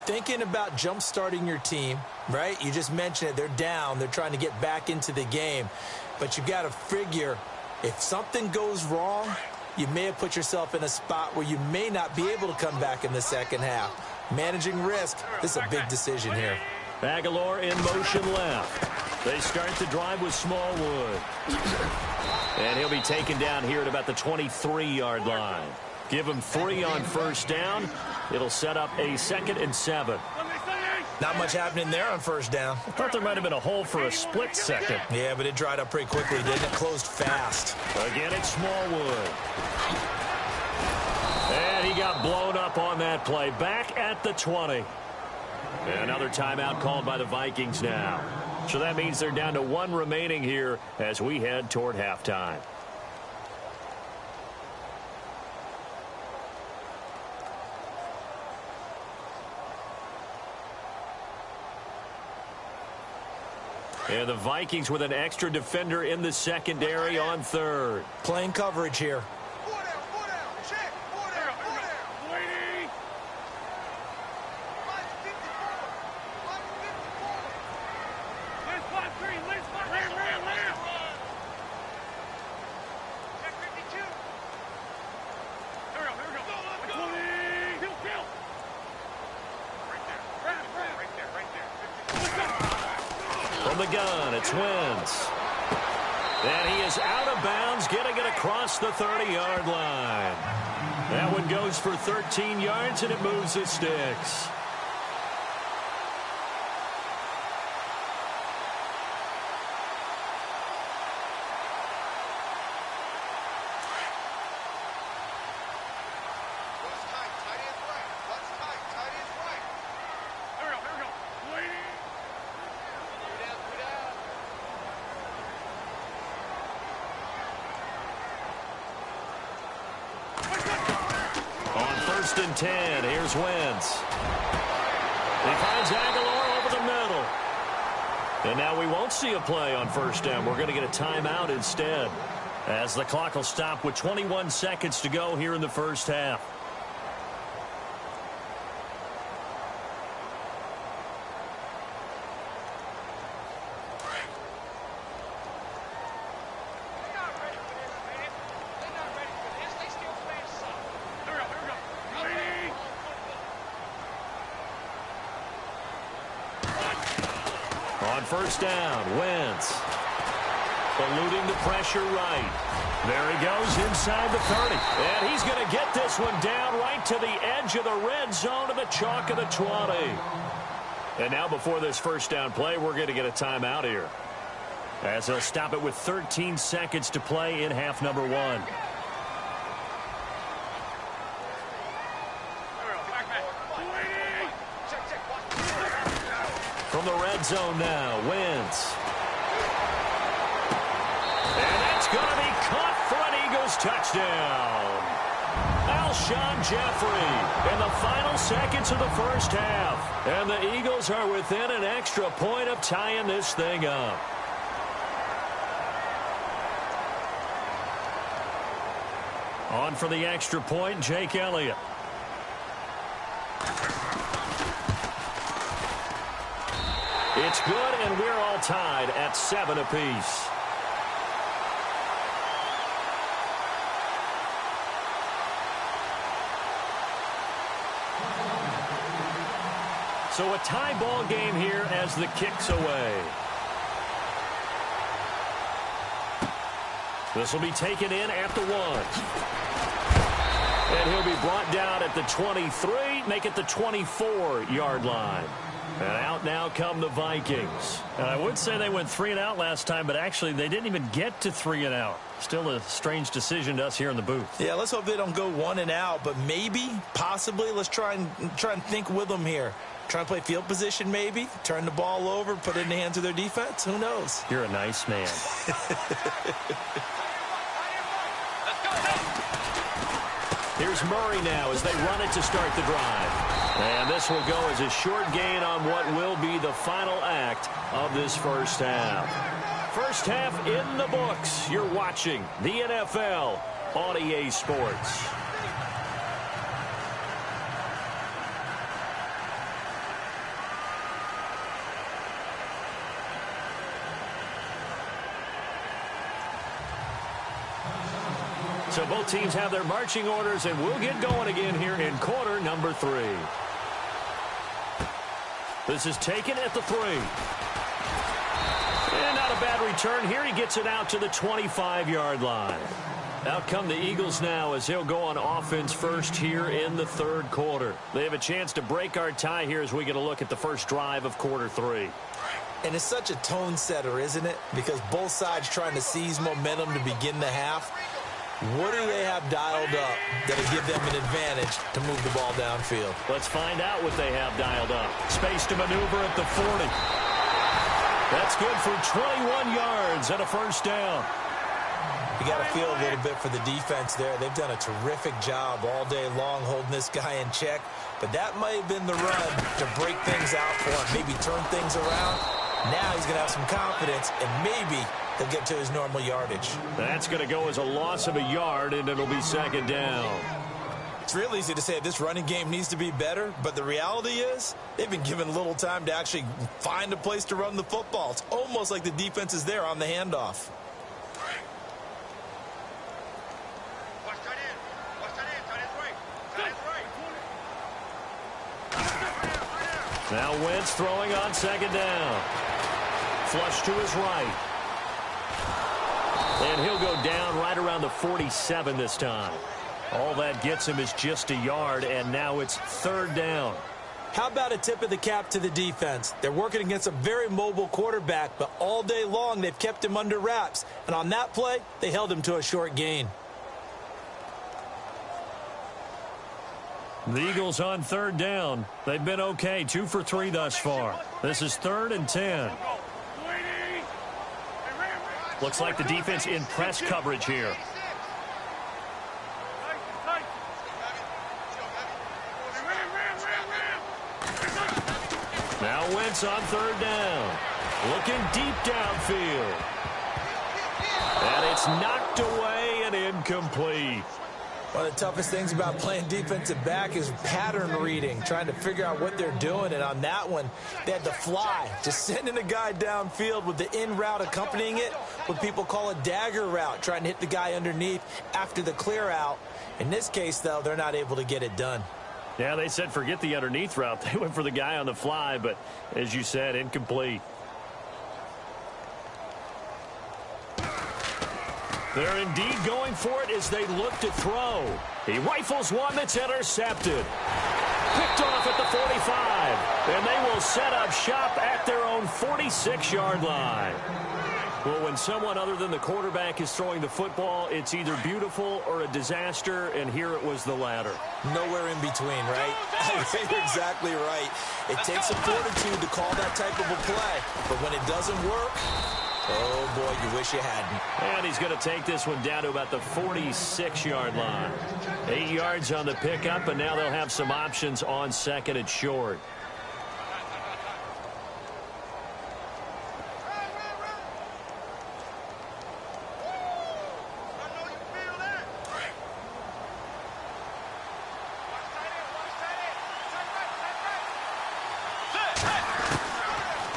thinking about jump-starting your team, right? You just mentioned it. They're down. They're trying to get back into the game. But you've got to figure if something goes wrong, you may have put yourself in a spot where you may not be able to come back in the second half. Managing risk, this is a big decision here. Aguilar in motion left. They start the drive with Smallwood. And he'll be taken down here at about the 23-yard line. Give him 3 on first down. It'll set up a 2nd and 7. Not much happening there on first down. I thought there might have been a hole for a split second. Yeah, but it dried up pretty quickly, didn't it? Closed fast. Again, it's Smallwood. And he got blown up on that play. Back at the 20. And another timeout called by the Vikings now. So that means they're down to 1 remaining here as we head toward halftime. And the Vikings with an extra defender in the secondary on 3rd. Playing coverage here. From the gun, it's Wentz. And he is out of bounds, getting it across the 30-yard line. That one goes for 13 yards, and it moves the sticks. First and 10. Here's Wentz. He finds Aguilar over the middle. And now we won't see a play on first down. We're going to get a timeout instead, as the clock will stop with 21 seconds to go here in the first half. On first down, Wentz eluding the pressure right. There he goes inside the 30. And he's going to get this one down right to the edge of the red zone of the chalk of the 20. And now before this first down play, we're going to get a timeout here, as they'll stop it with 13 seconds to play in half number 1. From the red zone now, Wentz. And that's going to be caught for an Eagles touchdown. Alshon Jeffrey in the final seconds of the first half. And the Eagles are within an extra point of tying this thing up. On for the extra point, Jake Elliott. It's good, and we're all tied at 7 apiece. So a tie ball game here as the kick's away. This will be taken in at the 1. And he'll be brought down at the 23, make it the 24-yard line. And out now come the Vikings. And I would say they went 3 and out last time, but actually they didn't even get to 3 and out. Still a strange decision to us here in the booth. Yeah, let's hope they don't go 1 and out, but maybe, possibly, let's try and think with them here. Try and play field position maybe, turn the ball over, put it in the hands of their defense. Who knows? You're a nice man. Here's Murray now as they run it to start the drive. And this will go as a short gain on what will be the final act of this first half. First half in the books. You're watching the NFL on EA Sports. So both teams have their marching orders, and we'll get going again here in quarter number 3. This is taken at the 3. And not a bad return here. He gets it out to the 25-yard line. Out come the Eagles now as he'll go on offense first here in the third quarter. They have a chance to break our tie here as we get a look at the first drive of quarter 3. And it's such a tone setter, isn't it? Because both sides trying to seize momentum to begin the half. What do they have dialed up that'll give them an advantage to move the ball downfield? Let's find out what they have dialed up. Space to maneuver at the 40. That's good for 21 yards and a first down. You got to feel a little bit for the defense there. They've done a terrific job all day long holding this guy in check. But that might have been the run to break things out for him, maybe turn things around. Now he's going to have some confidence, and maybe he'll get to his normal yardage. That's going to go as a loss of a yard, and it'll be second down. It's real easy to say this running game needs to be better, but the reality is they've been given little time to actually find a place to run the football. It's almost like the defense is there on the handoff. Now Wentz throwing on second down. Flush to his right. And he'll go down right around the 47 this time. All that gets him is just a yard, and now it's third down. How about a tip of the cap to the defense? They're working against a very mobile quarterback, but all day long they've kept him under wraps. And on that play, they held him to a short gain. The Eagles on third down. They've been okay, 2 for 3 thus far. This is 3rd and 10. Looks like the defense in press coverage here. Now Wentz on third down. Looking deep downfield. And it's knocked away and incomplete. One of the toughest things about playing defensive back is pattern reading, trying to figure out what they're doing. And on that one, they had to fly, just sending a guy downfield with the in route accompanying it, what people call a dagger route, trying to hit the guy underneath after the clear out. In this case, though, they're not able to get it done. Yeah, they said forget the underneath route. They went for the guy on the fly, but as you said, incomplete. They're indeed going for it as they look to throw. He rifles one that's intercepted. Picked off at the 45. And they will set up shop at their own 46-yard line. Well, when someone other than the quarterback is throwing the football, it's either beautiful or a disaster, and here it was the latter. Nowhere in between, right? I think you're exactly right. It takes some fortitude to call that type of a play, but when it doesn't work, oh, boy, you wish you hadn't. And he's going to take this one down to about the 46-yard line. 8 yards on the pickup, and now they'll have some options on second and short.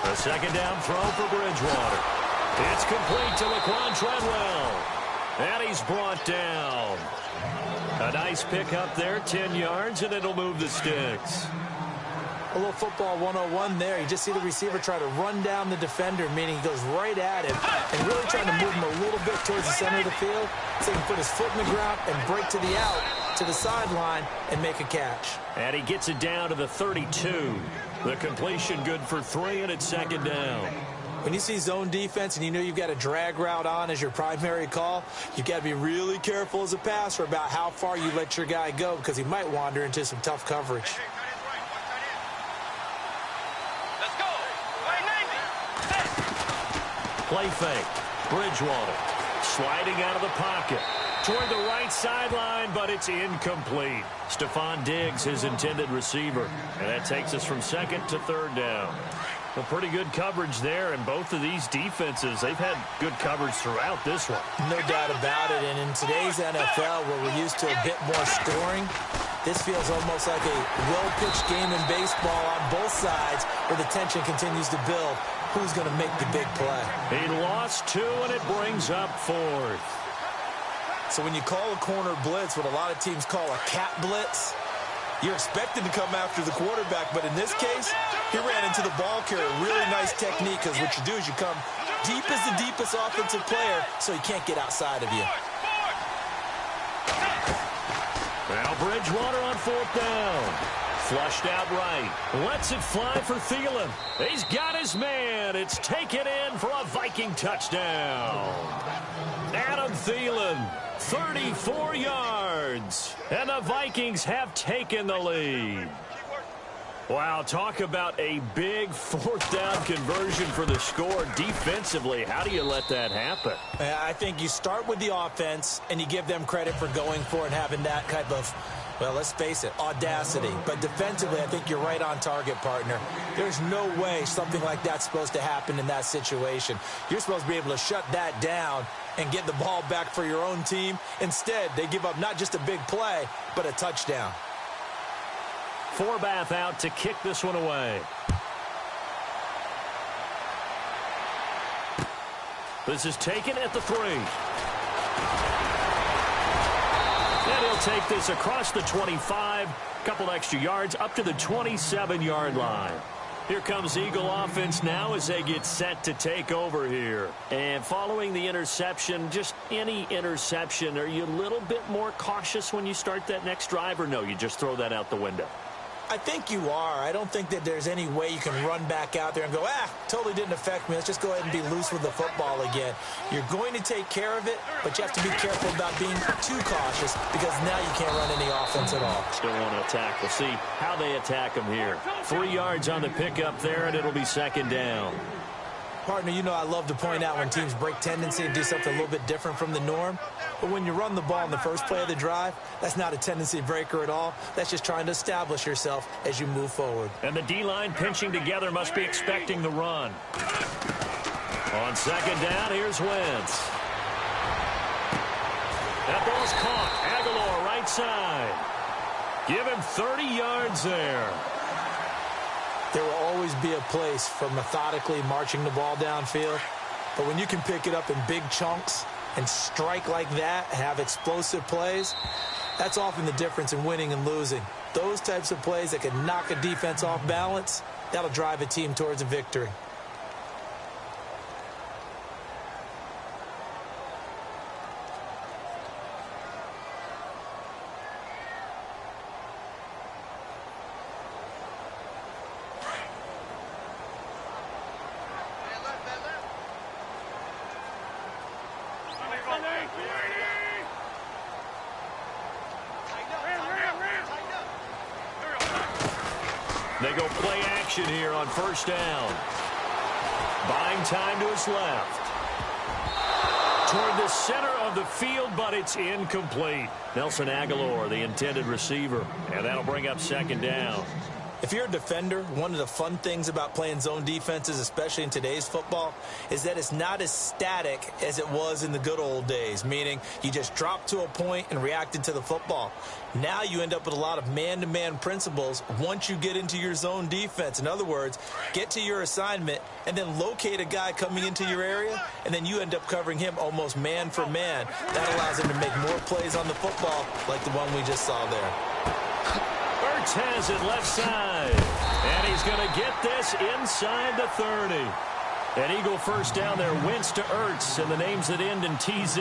A second down throw for Bridgewater. It's complete to Laquan Treadwell. And he's brought down. A nice pickup there, 10 yards, and it'll move the sticks. A little football 101 there. You just see the receiver try to run down the defender, meaning he goes right at him and really trying to move him a little bit towards the center of the field so he can put his foot in the ground and break to the out, to the sideline, and make a catch. And he gets it down to the 32. The completion good for 3, and it's second down. When you see zone defense and you know you've got a drag route on as your primary call, you've got to be really careful as a passer about how far you let your guy go because he might wander into some tough coverage. Play fake. Bridgewater sliding out of the pocket toward the right sideline, but it's incomplete. Stephon Diggs, his intended receiver. And that takes us from second to third down. Well, pretty good coverage there, and both of these defenses, they've had good coverage throughout this one. No doubt about it, and in today's NFL, where we're used to a bit more scoring, this feels almost like a well-pitched game in baseball on both sides where the tension continues to build. Who's going to make the big play? He lost 2, and it brings up 4th. So when you call a corner blitz, what a lot of teams call a cat blitz, you're expected to come after the quarterback. But in this case, he ran into the ball carrier. Really nice technique, because what you do is you come deep as the deepest offensive player, so he can't get outside of you. Now Bridgewater on 4th down. Flushed out right. Lets it fly for Thielen. He's got his man. It's taken in for a Viking touchdown. Adam Thielen, 34 yards. And the Vikings have taken the lead. Wow, talk about a big 4th down conversion for the score. Defensively, how do you let that happen? I think you start with the offense, and you give them credit for going for it and having that type of, well, let's face it, audacity. But defensively, I think you're right on target, partner. There's no way something like that's supposed to happen in that situation. You're supposed to be able to shut that down and get the ball back for your own team. Instead, they give up not just a big play, but a touchdown. Forbath out to kick this one away. This is taken at the 3. And he'll take this across the 25. Couple extra yards up to the 27-yard line. Here comes Eagle offense now as they get set to take over here. And following the interception, just any interception, are you a little bit more cautious when you start that next drive, or no, you just throw that out the window? I think you are. I don't think that there's any way you can run back out there and go, totally didn't affect me. Let's just go ahead and be loose with the football again. You're going to take care of it, but you have to be careful about being too cautious, because now you can't run any offense at all. Still want to attack. We'll see how they attack him here. 3 yards on the pickup there, and it'll be 2nd down. Partner, you know I love to point out when teams break tendency and do something a little bit different from the norm. But when you run the ball in the first play of the drive, that's not a tendency breaker at all. That's just trying to establish yourself as you move forward. And the D-line pinching together must be expecting the run. On 2nd down, here's Wentz. That ball's caught. Aguilar right side. Give him 30 yards there. There will always be a place for methodically marching the ball downfield. But when you can pick it up in big chunks and strike like that, have explosive plays, that's often the difference in winning and losing. Those types of plays that can knock a defense off balance, that'll drive a team towards a victory. They go play action here on 1st down. Buying time to his left. Toward the center of the field, but it's incomplete. Nelson Aguilar, the intended receiver. And that'll bring up 2nd down. If you're a defender, one of the fun things about playing zone defenses, especially in today's football, is that it's not as static as it was in the good old days, meaning you just dropped to a point and reacted to the football. Now you end up with a lot of man-to-man principles once you get into your zone defense. In other words, get to your assignment and then locate a guy coming into your area, and then you end up covering him almost man for man. That allows him to make more plays on the football like the one we just saw there. Ertz has it left side. And he's going to get this inside the 30. An Eagle 1st down there. Wentz to Ertz, and the names that end in TZ.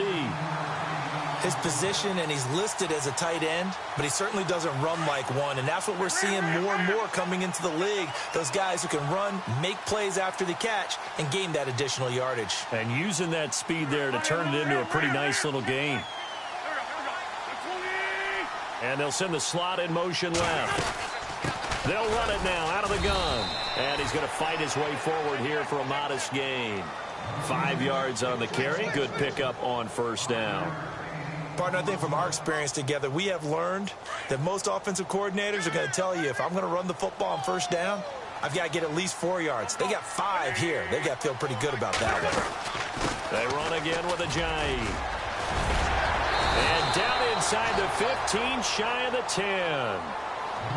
His position, and he's listed as a tight end, but he certainly doesn't run like one, and that's what we're seeing more and more coming into the league. Those guys who can run, make plays after the catch, and gain that additional yardage. And using that speed there to turn it into a pretty nice little game. And they'll send the slot in motion left. They'll run it now out of the gun. And he's going to fight his way forward here for a modest gain. 5 yards on the carry. Good pickup on 1st down. Partner, I think from our experience together, we have learned that most offensive coordinators are going to tell you, if I'm going to run the football on 1st down, I've got to get at least 4 yards. They got 5 here. They've got to feel pretty good about that one. They run again with Ajayi. And down inside the 15, shy of the 10.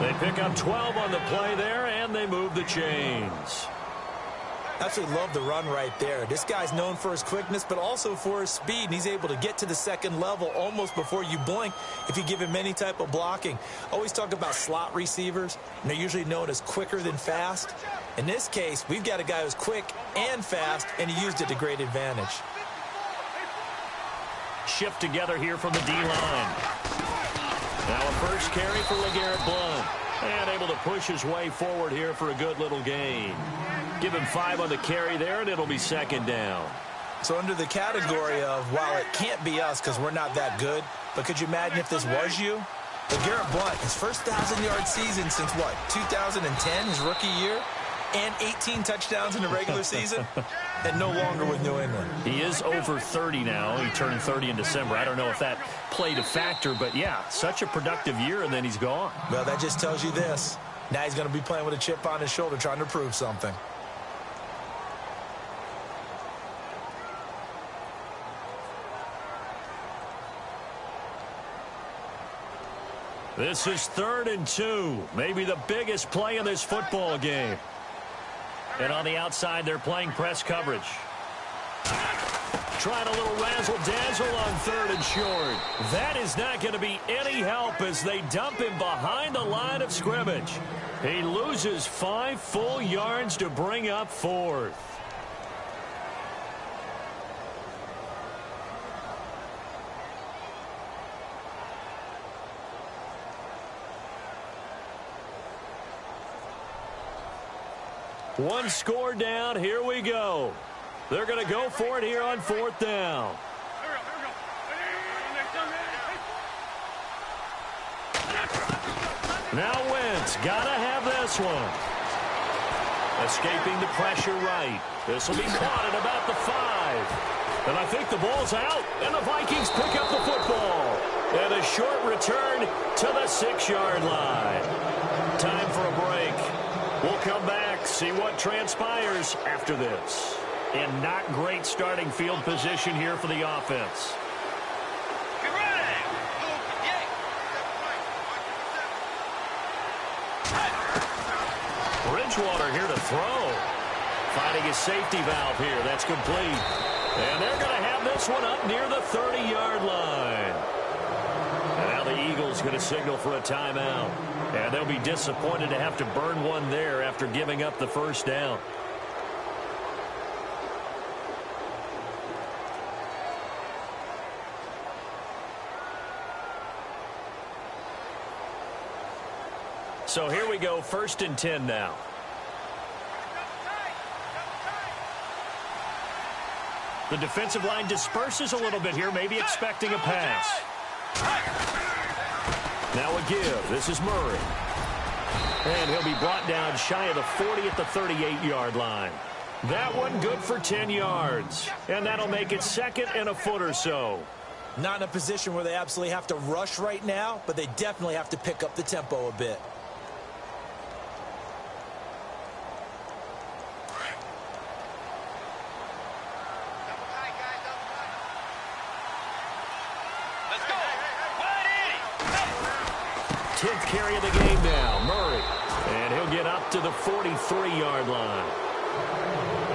They pick up 12 on the play there, and they move the chains. Absolutely love the run right there. This guy's known for his quickness, but also for his speed. And he's able to get to the second level almost before you blink if you give him any type of blocking. Always talk about slot receivers, and they're usually known as quicker than fast. In this case, we've got a guy who's quick and fast, and he used it to great advantage. Shift together here from the D-line. Now a first carry for LeGarrette Blount. And able to push his way forward here for a good little gain. Give him 5 on the carry there, and it'll be second down. So under the category of, while it can't be us because we're not that good, but could you imagine if this was you? LeGarrette Blount, his first 1,000-yard season since, what, 2010, his rookie year? And 18 touchdowns in the regular season, and no longer with New England. He is over 30 now. He turned 30 in December. I don't know if that played a factor, but yeah, such a productive year, and then he's gone. Well, that just tells you this. Now he's going to be playing with a chip on his shoulder trying to prove something. This is 3rd and 2. Maybe the biggest play in this football game. And on the outside, they're playing press coverage. Trying a little razzle-dazzle on 3rd and short. That is not going to be any help as they dump him behind the line of scrimmage. He loses 5 full yards to bring up 4th. One score down. Here we go. They're going to go for it here on 4th down. Now Wentz got to have this one. Escaping the pressure right. This will be caught at about the 5. And I think the ball's out. And the Vikings pick up the football. And a short return to the 6-yard line. Time for a break. We'll come back, see what transpires after this. In not great starting field position here for the offense. Bridgewater here to throw. Finding his safety valve here. That's complete. And they're going to have this one up near the 30-yard line. And now the Eagles going to signal for a timeout. And they'll be disappointed to have to burn one there after giving up the first down. So here we go, 1st and 10 now. The defensive line disperses a little bit here, maybe expecting a pass. Now a give. This is Murray. And he'll be brought down shy of the 40 at the 38-yard line. That one good for 10 yards. And that'll make it 2nd and a foot or so. Not in a position where they absolutely have to rush right now, but they definitely have to pick up the tempo a bit. Carry of the game now, Murray. And he'll get up to the 43-yard line.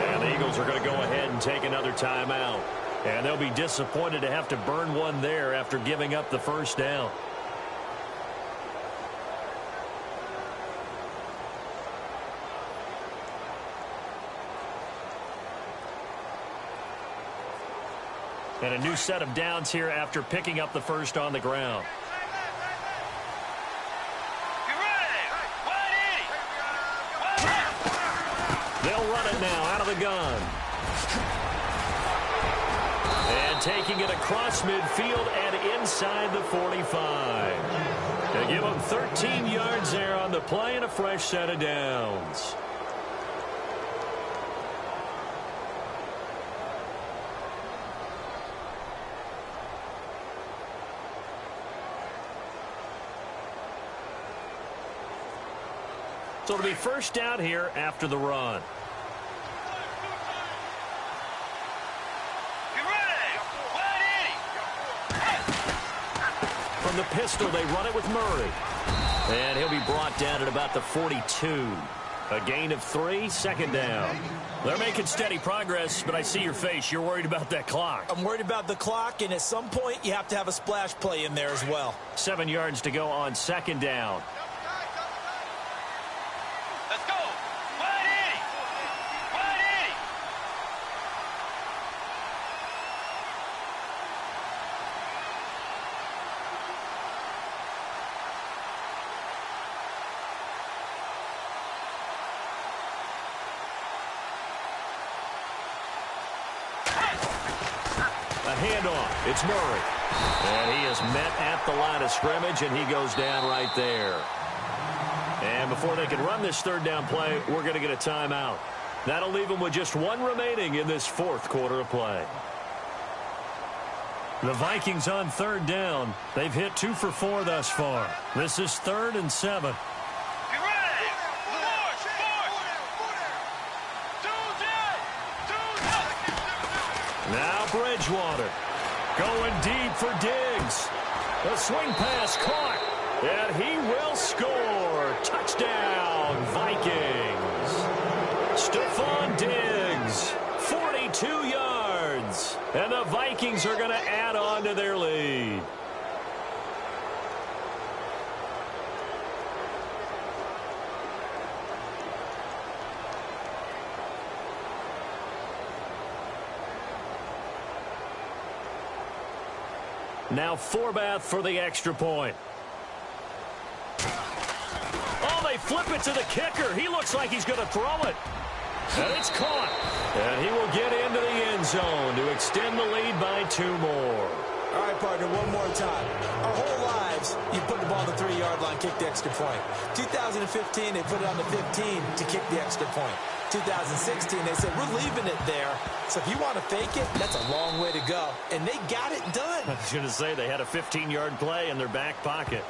And the Eagles are going to go ahead and take another timeout. And they'll be disappointed to have to burn one there after giving up the first down. And a new set of downs here after picking up the first on the ground. Now out of the gun. And taking it across midfield and inside the 45. They give them 13 yards there on the play and a fresh set of downs. So it'll be first down here after the run. From the pistol, they run it with Murray. And he'll be brought down at about the 42. A gain of 3, second down. They're making steady progress, but I see your face. You're worried about that clock. I'm worried about the clock, and at some point, you have to have a splash play in there as well. 7 yards to go on second down. Let's go. 180. 180. A handoff. It's Murray. And he is met at the line of scrimmage, and he goes down right there. And before they can run this third down play, we're going to get a timeout. That'll leave them with just 1 remaining in this fourth quarter of play. The Vikings on third down. They've hit 2 for 4 thus far. This is 3rd and 7. Get ready. Force. Now Bridgewater going deep for Diggs. The swing pass caught, and he will score. Touchdown, Vikings. Stephon Diggs, 42 yards. And the Vikings are going to add on to their lead. Now Forbath for the extra point. Oh, they flip it to the kicker. He looks like he's going to throw it. And it's caught. And he will get into the end zone to extend the lead by 2 more. All right, partner, one more time. Our whole lives, you put the ball on the 3-yard line, kick the extra point. 2015, they put it on the 15 to kick the extra point. 2016, they said, we're leaving it there. So if you want to fake it, that's a long way to go. And they got it done. I was going to say, they had a 15-yard play in their back pocket.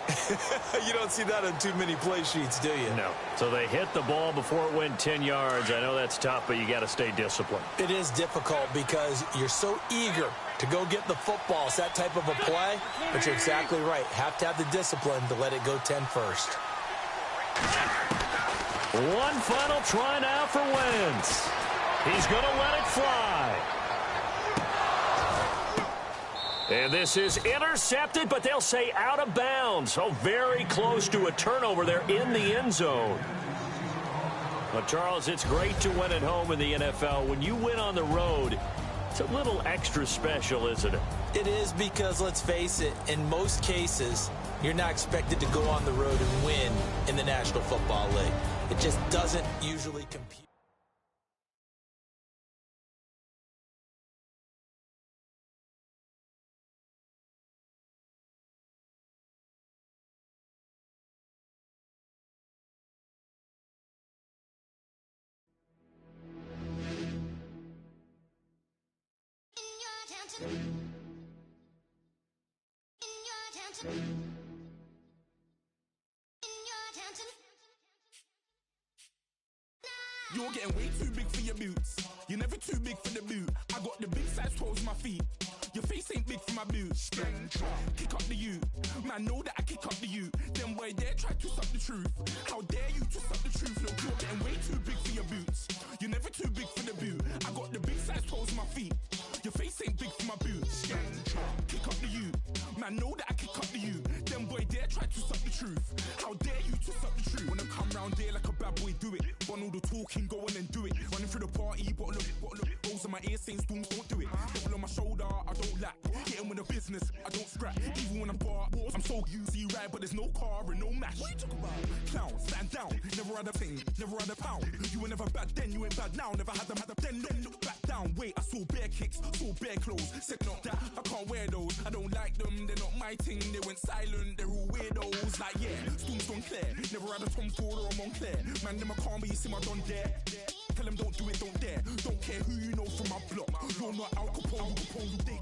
You don't see that on too many play sheets, do you? No. So they hit the ball before it went 10 yards. I know that's tough, but you got to stay disciplined. It is difficult because you're so eager to go get the football. It's that type of a play, but you're exactly right. Have to have the discipline to let it go 10 first. One final try now for Wentz. He's going to let it fly. And this is intercepted, but they'll say out of bounds. So very close to a turnover there in the end zone. Well, Charles, it's great to win at home in the NFL. When you win on the road, it's a little extra special, isn't it? It is because, let's face it, in most cases, you're not expected to go on the road and win in the National Football League. It just doesn't usually compute. You're getting way too big for your boots. You're never too big for the boot. I got the big size toes on my feet. Your face ain't big for my boots. Kick up the you. Man, know that I kick up the you. Them boy there try to suck the truth. How dare you to suck the truth? Look, you're getting way too big for your boots. You're never too big for the boot. I got the big size toes on my feet. Your face ain't big for my boots. Kick up the you. Man, know that I kick up the you. Them boy there try to suck the truth. How dare you to suck the truth? When I come round there like a bad boy, do it. Want all the talking, go on and do it. Running through the party, bottle up. Rolls on my ear saying storms, don't do it. Double on my shoulder, I don't lack. Getting with the business, I don't scrap. Even when I'm bar, I'm so easy ride, but there's no car and no match. What you talk about? Clown, stand down. Never had a thing, never had a pound. You were never bad then, you ain't bad now. Never had them, then look back down. Wait, I saw bare kicks, saw bare clothes. Said not that, I can't wear those. I don't like them, they're not my thing. They went silent, they're all weirdos. Like yeah, storms don't clear. Never had a Tom Ford or a Montclair. Man, them I can't be, you see my don there. Tell them don't do it, don't dare. Don't care who you know from my block. You're not Al Capone,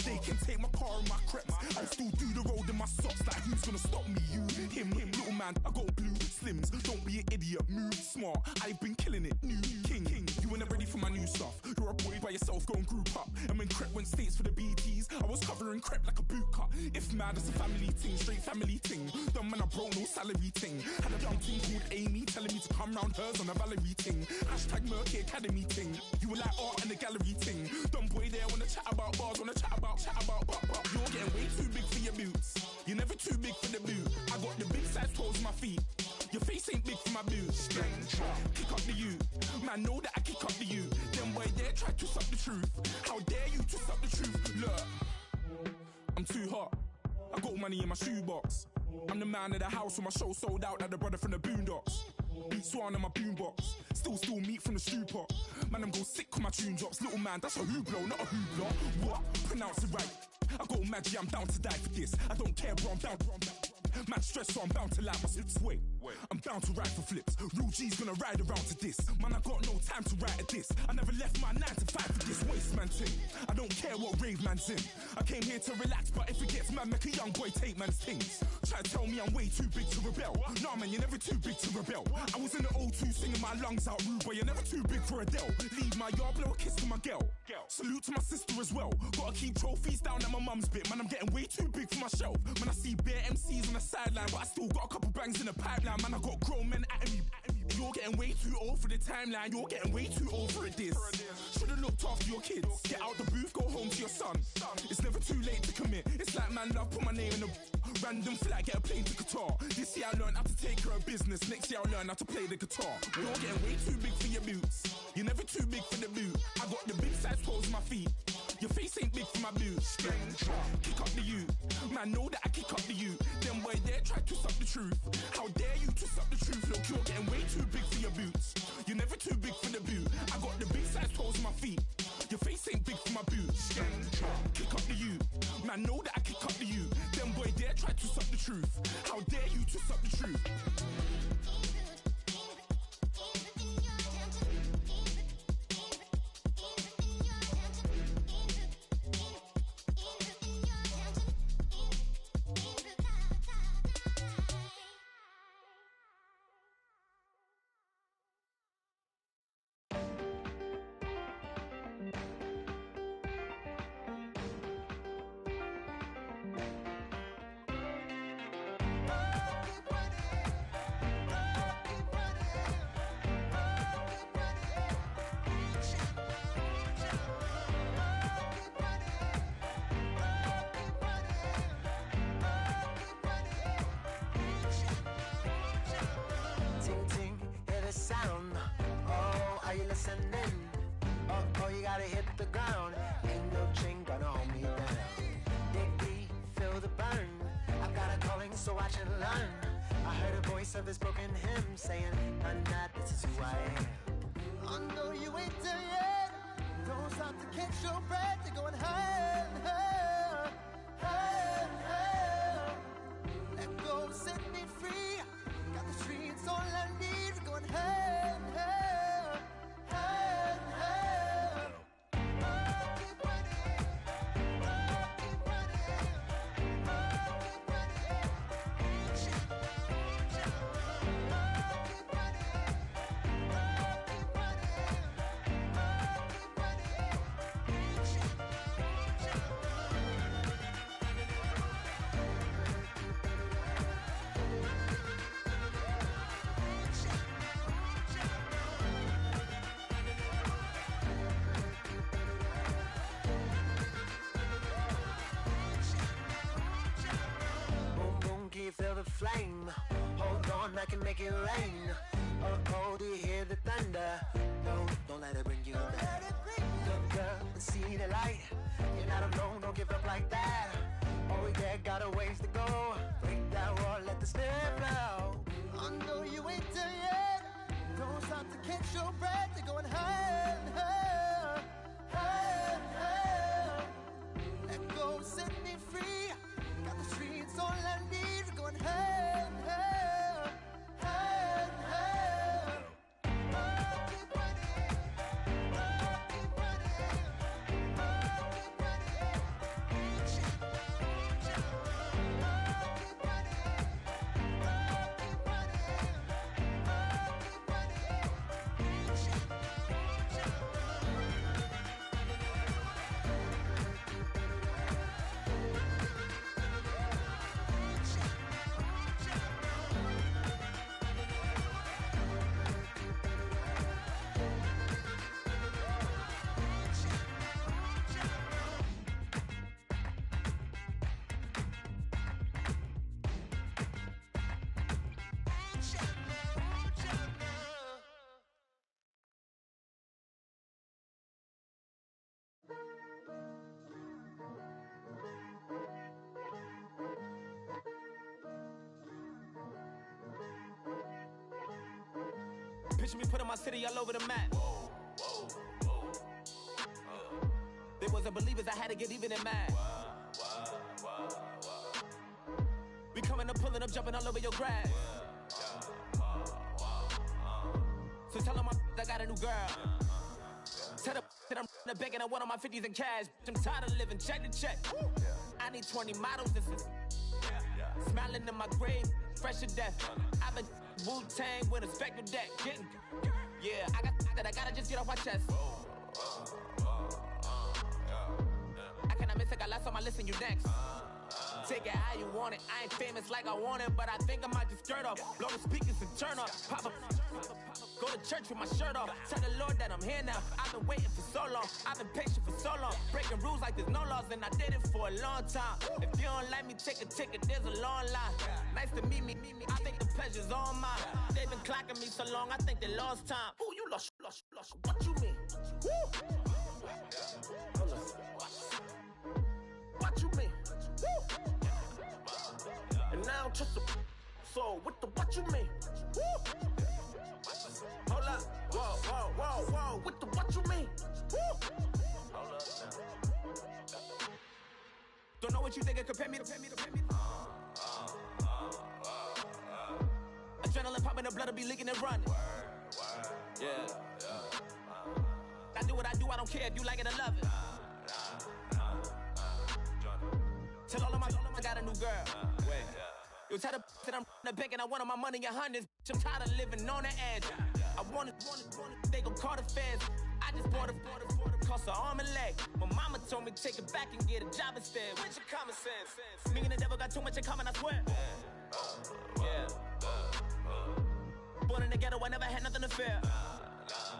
they can take my car and my creps. I'll still do the road in my socks. Like who's gonna stop me? You, him, little man. I got blue slims. Don't be an idiot, move smart. I've been killing it, new king. You were never ready for my new stuff. You're a boy, by yourself, go and group up. And when Crep went states for the BTs, I was covering Crep like a boot cut. If mad, it's a family ting, straight family ting. Dumb man, I broke no salary ting. Had a young ting called Amy telling me to come round hers on a Valerie ting. Hashtag Murky Academy ting. You were like art and the gallery ting. Dumb boy there wanna chat about bars, wanna chat about. But you're getting way too big for your boots. You're never too big for the boot. I got the big size toes on my feet. Your face ain't big for my boots. Kick up the you. Man, know that I kick up the you. Them boy there try to suck the truth. How dare you to suck the truth? Look, I'm too hot. I got money in my shoebox. I'm the man of the house when my show sold out like the brother from the Boondocks. Beat Swan in my boombox. Still meat from the stew pot. Man, I'm go sick when my tune drops. Little man, that's a hooplo, not a hoopla. What? Pronounce it right. I got magic, I'm down to die for this. I don't care, bro, I'm down. Man stress, so I'm bound to lie my hips. Wait, I'm bound to ride for flips. Real G's gonna ride around to this. Man, I got no time to write at this. I never left my 9 to 5 for this waste man thing. I don't care what rave man's in. I came here to relax, but if it gets mad, make a young boy take man's things. Try to tell me I'm way too big to rebel. Nah, man, you're never too big to rebel. I was in the O2 singing my lungs out rude, but you're never too big for Adele. Leave my yard, blow a kiss to my girl. Salute to my sister as well. Gotta keep trophies down at my mum's bit. Man, I'm getting way too big for my shelf. Man, I see bare MCs on the sideline, but I still got a couple bangs in the pipeline. Man, I got grown men at me. You're getting way too old for the timeline. You're getting way too old for a diss. Should've looked after your kids. Get out the booth, go home to your son. It's never too late to commit. It's like man love, put my name in a random flat, get a plane to Qatar. This year I learned how to take care of business. Next year I'll learn how to play the guitar. You're getting way too big for your boots. You're never too big for the boot. I got the big size toes on my feet. Your face ain't big for my boots. Kick up the you. Man, know that I kick up the you. Them boy there try to suck the truth. How dare you to suck the truth? Look, you're getting way too big for your boots. You're never too big for the boot. I got the big size toes on my feet. Your face ain't big for my boots. Kick up the you. Man, know that I kick up the you. Them boy there try to suck the truth. How dare you to suck the truth? Picture me putting my city all over the map. They wasn't believers, I had to get even and mad. We coming up, pulling up, jumping all over your grass. So tell them I got a new girl. Tell them that I'm in the bank and I want all my 50s in cash. I'm tired of living check to check. I need 20 models, this is smiling in my grave, fresh to death. I've been Wu-Tang with a spectral deck. Yeah, I gotta just get off my chest. I cannot miss it, got last on my list and you next. Take it how you want it. I ain't famous like I want it, but I think I might just skirt off. Blow the speakers and turn off. Pop up. Go to church with my shirt off. Tell the Lord that I'm here now. I've been waiting for so long. I've been patient for so long. Breaking rules like there's no laws, and I did it for a long time. If you don't like me, take a ticket. There's a long line. Nice to meet me. I think the pleasure's all mine. They've been clocking me so long, I think they lost time. Ooh, you lost. What you mean? Woo! What you mean? Woo! And now trust the so what you mean? Woo! Hold up, whoa, what you mean? Woo! Hold up now. Don't know what you think, compare me to. Adrenaline popping, the blood will be leaking and running. Yeah. I do what I do, I don't care if you like it or love it. Tell all of my I got a new girl. Wait. You tell the that I'm in the bank and I want all my money in hundreds. I'm tired of living on the edge. I want it, they gon' call the feds. I just bought a cost an arm and leg. My mama told me take it back and get a job instead. Where's your common sense? Me and the devil got too much in common, I swear. Yeah. Born in the ghetto, I never had nothing to fear.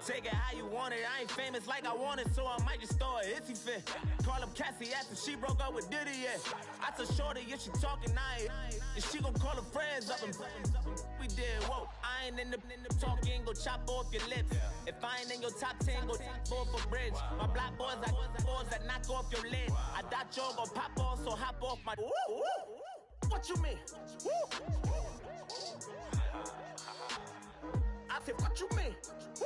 Take it how you want it. I ain't famous like I want it, so I might just throw a hissy fit. Call up Cassie after she broke up with Diddy, yeah. I told Shorty if she talking, and she gon' call her friends up and we did, whoa. I ain't in the talking, go chop off your lips. If I ain't in your top 10, go top 4 for bridge. My black boys like boys that knock off your lid. I thought y'all gon' pop off, so hop off my. What you mean? I said, what you mean? Woo!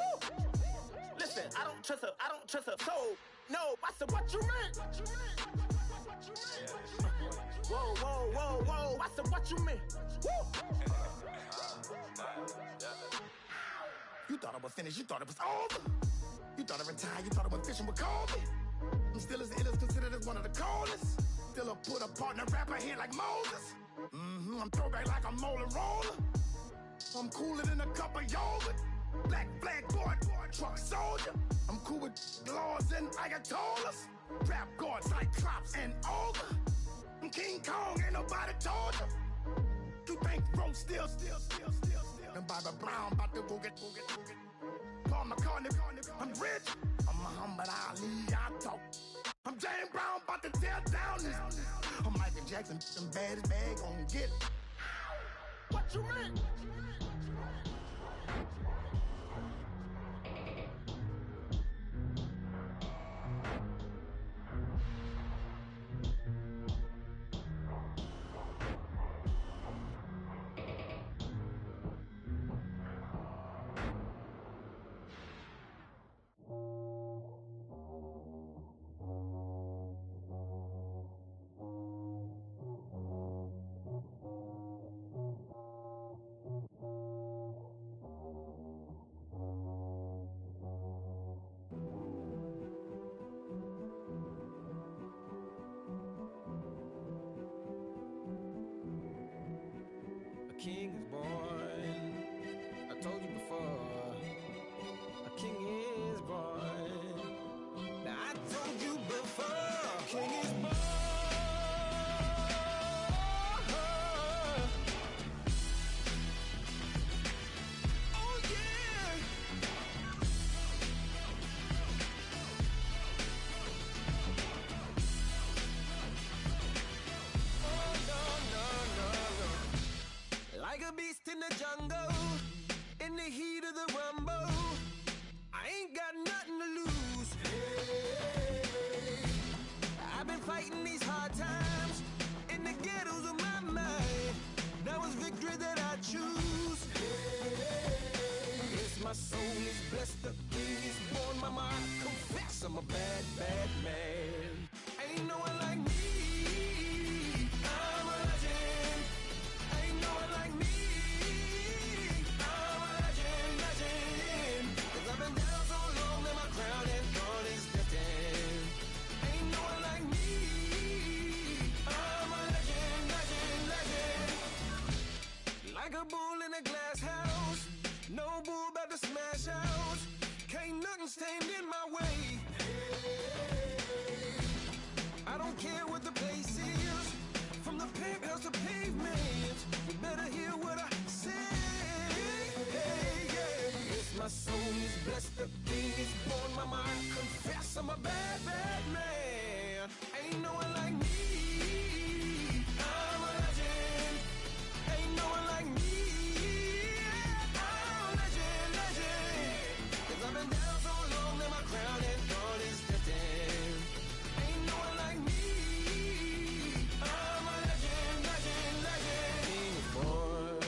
Listen, I don't trust her, so no, I said, what you mean? Whoa, I said, what you mean? Woo! You thought I was finished, you thought it was over. You thought I retired, you thought I went fishing with Kobe. I'm still as ill as considered as one of the coldest. Still a put a partner rapper here like Moses. I'm throwback like a molar roller. I'm cooler than a cup of yogurt. Black flag boy, truck soldier. I'm cool with laws and Ayatollahs. Rap guards, Cyclops and Ogre. I'm King Kong, ain't nobody told you. You think Rose still. And Bobby Brown about to go get. Paul McCartney, I'm rich. I'm Muhammad Ali, I talk. I'm James Brown, about to tear down this. I'm Michael Jackson, them bad as bad, gon' get it. What you mean? King is born. I told you before. A king is born. Now I told you before. King is born. Oh yeah. Oh no. Like a beast in the jungle, in the heat of the rumble, I ain't got nothing to lose. Hey, I've been fighting these hard times in the ghettos of my mind. Now it's victory that I choose. Hey, it's my soul. confess I'm a bad, bad man. Ain't no one like me. I'm a legend. Ain't no one like me. I'm a legend, legend. 'Cause I've been down so long that my crown and throne is destined. Ain't no one like me. I'm a legend, legend, legend. Like a bull in a glass house. No bull about to smash out. Can't nothing stand in my way. I don't care what the place is. From the penthouse to pavement. You better hear what I say. Hey, yeah. If my soul is blessed, the king is born. Mama, I confess I'm a bad, bad man. Ain't no one like me. I'm a legend. Ain't no one like me. I'm a legend, legend. 'Cause I've been down so long that my crown and throne is destined. Ain't no one like me. I'm a legend, legend, legend. King is born.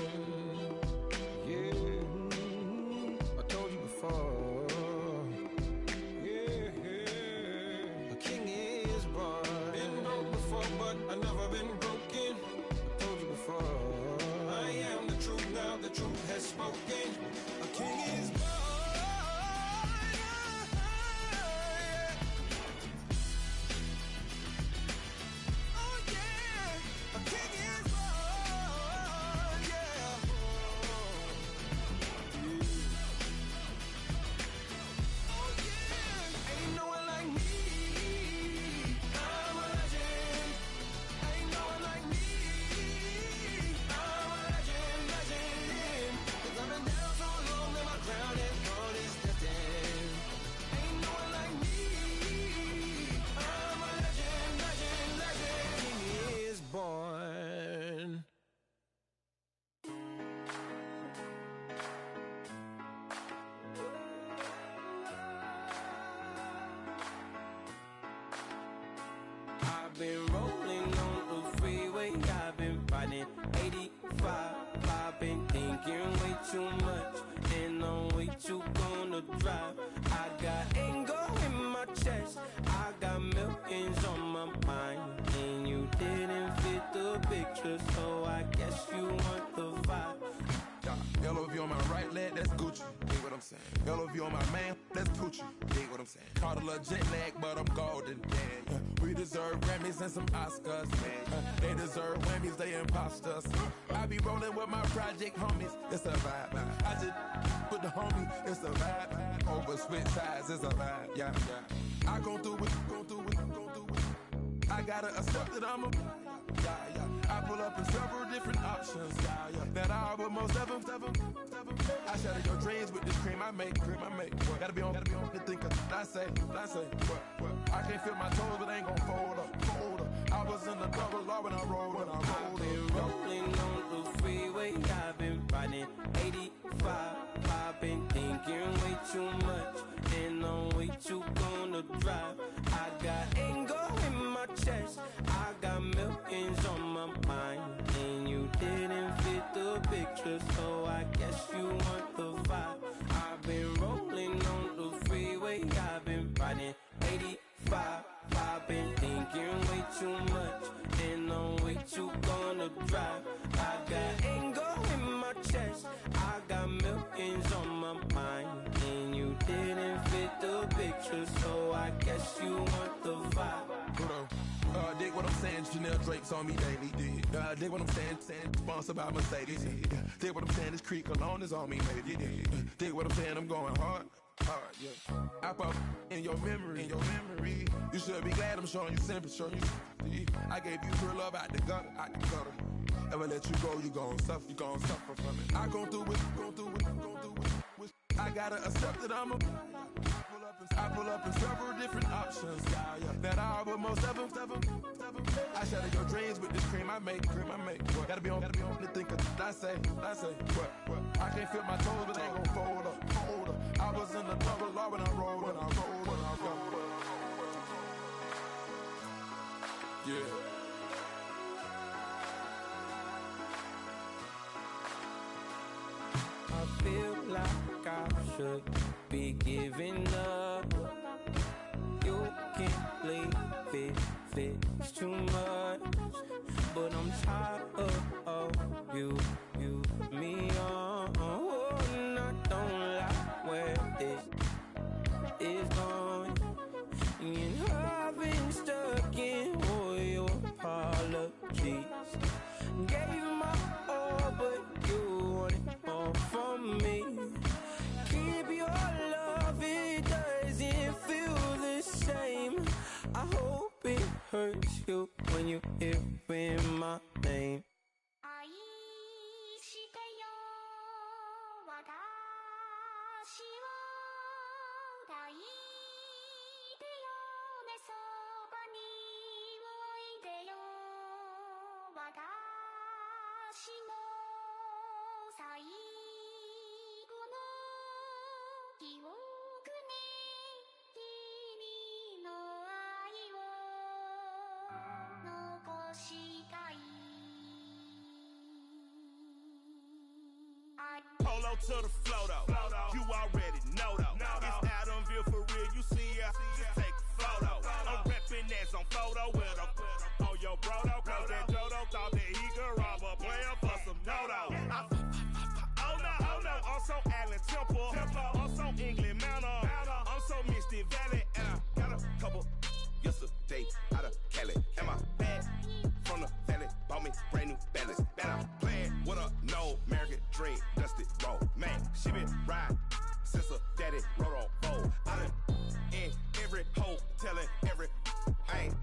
Yeah, I told you before. Yeah, a king is born. Been broke before, but I never been broken. I told you before. I am the truth now. The truth has spoken. A king is born. Oh yeah, a king is born. Yeah. Oh yeah, ain't no one like me. I'm a legend. Ain't no one like me. I'm a legend, legend. 'Cause I've been down so long that my crown and throne is destined. Ain't no one like me. I'm a legend, legend, legend. King is born. I've been rolling on the freeway, I've been riding 85. I've been thinking way too much, and I'm way too gonna drive. I got anger in my chest, I got millions on my mind, and you didn't fit the picture, so I guess you want the vibe. LOV on my right leg, that's Gucci. Dig what I'm saying? LOV on my man, that's Gucci. Dig what I'm saying? Caught a little jet lag, but I'm golden. Yeah. We deserve Grammys and some Oscars. They deserve Whammies, they imposters. I be rolling with my project homies, it's a vibe. I just put the homie, it's a vibe. Over switch sides, it's a vibe. Yeah, yeah. I gon' do it, gon' do it, gon' do it. I gotta accept that I'm a. Yeah, yeah. I pull up in several different options. Yeah, yeah. That I almost never. I shatter your dreams with this cream I make. What? Gotta be on the thinker. I say. What? I can't feel my toes, but ain't gon' fold up. I was in the double law when I rolled. I've been rolling on the freeway, I've been riding 85. I've been thinking way too much, and I'm way too gonna drive. I got anger in my chest, I got millions on my mind, and you didn't fit the picture, so I guess you want the vibe. I've been rolling on the freeway, I've been riding 85. I've been thinking way too much, and I'm way too gonna drive. I got anger in my chest, I got millions on my mind, and you didn't fit the picture, so I guess you want the vibe. Dig what I'm saying, Chanel drapes on me daily. Dig what I'm saying, sponsored by Mercedes. Dig what I'm saying, this Creek alone is on me, maybe. Dig what I'm saying, I'm going hard, yeah. I pop in your memory, You should be glad I'm showing you sympathy. I gave you real love out the gutter. Ever let you go, you gon' suffer from it. I gon' do it. I gotta accept that I'm a. I pull up in several different options. Yeah. That I almost never. I shatter your dreams with this cream I make. What? Gotta be on the thinker. I say. What? I can't feel my toes, but they ain't gon' fold up. I was in the double law when I rolled. Yeah. I feel like I should be giving up, can't believe it's too much, but I'm tired of you, me on. And I don't like where this is going. And I've been stuck in all your apologies. Gave my all, but you wanted more from me. Keep your love, it doesn't feel the same. I hope it hurts you when you hear my name. Polo to the flow though. You already know though. It's Adamville for real. You see ya, just take a photo. I'm reppin' that's on photo with a on your bro though. Cause that Jodo thought that he could rob a player for some no-no. Oh no, I'm so Allen Temple. I'm so England Manor. I'm so Misty Valley. And I got a couple yesterday out of Cali. And my bag from the valley bought me brand new balance. And I'm playing with a no American dream, dusty road. Man, she been riding since her daddy rode on bold. I done in every hole, telling every I ain't